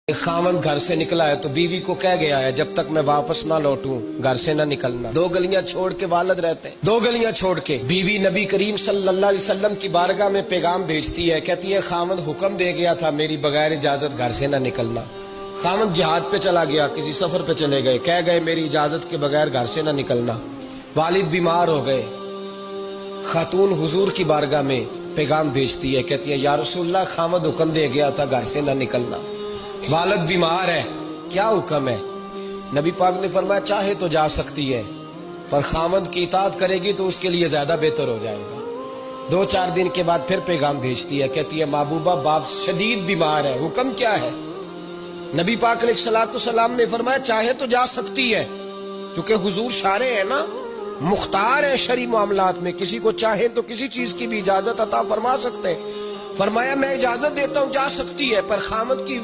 ایک خاوند گھر سے نکلا ہے تو بیوی کو کہہ گیا ہے جب تک میں واپس نہ لوٹوں گھر سے نہ نکلنا. 2 گلیاں چھوڑ کے والد رہتے ہیں. 2 گلیاں چھوڑ کے بیوی نبی کریم صلی اللہ علیہ وسلم کی بارگاہ میں پیغام بھیجتی ہے, کہتی ہے خاوند حکم دے گیا تھا میری بغیر اجازت گھر سے نہ نکلنا. خاوند جہاد پہ چلا گیا, کسی سفر پہ چلے گئے, کہہ گئے میری اجازت کے بغیر گھر سے نہ نکلنا. والد بیمار ہو گئے, خاتون حضور کی بارگاہ میں پیغام بھیجتی ہے, کہتی ہے یا رسول اللہ خاوند حکم دے گیا تھا گھر سے نہ نکلنا, والد بیمار ہے, کیا حکم ہے؟ نبی پاک نے فرمایا چاہے تو جا سکتی ہے پر خاوند کی اطاعت کرے گی تو اس کے لیے زیادہ بہتر ہو جائے گا. 2-4 دن کے بعد پھر پیغام بھیجتی ہے, کہتی ہے محبوبہ باپ شدید بیمار ہے, حکم کیا ہے؟ نبی پاک علیہ الصلوۃ والسلام نے فرمایا چاہے تو جا سکتی ہے, کیونکہ حضور شارع ہے نا, مختار ہے شرعی معاملات میں, کسی کو چاہے تو کسی چیز کی بھی اجازت عطا فرما سکتے ہیں. فرمایا میں اجازت دیتا ہوں جا سکتی ہے پر خاوند کی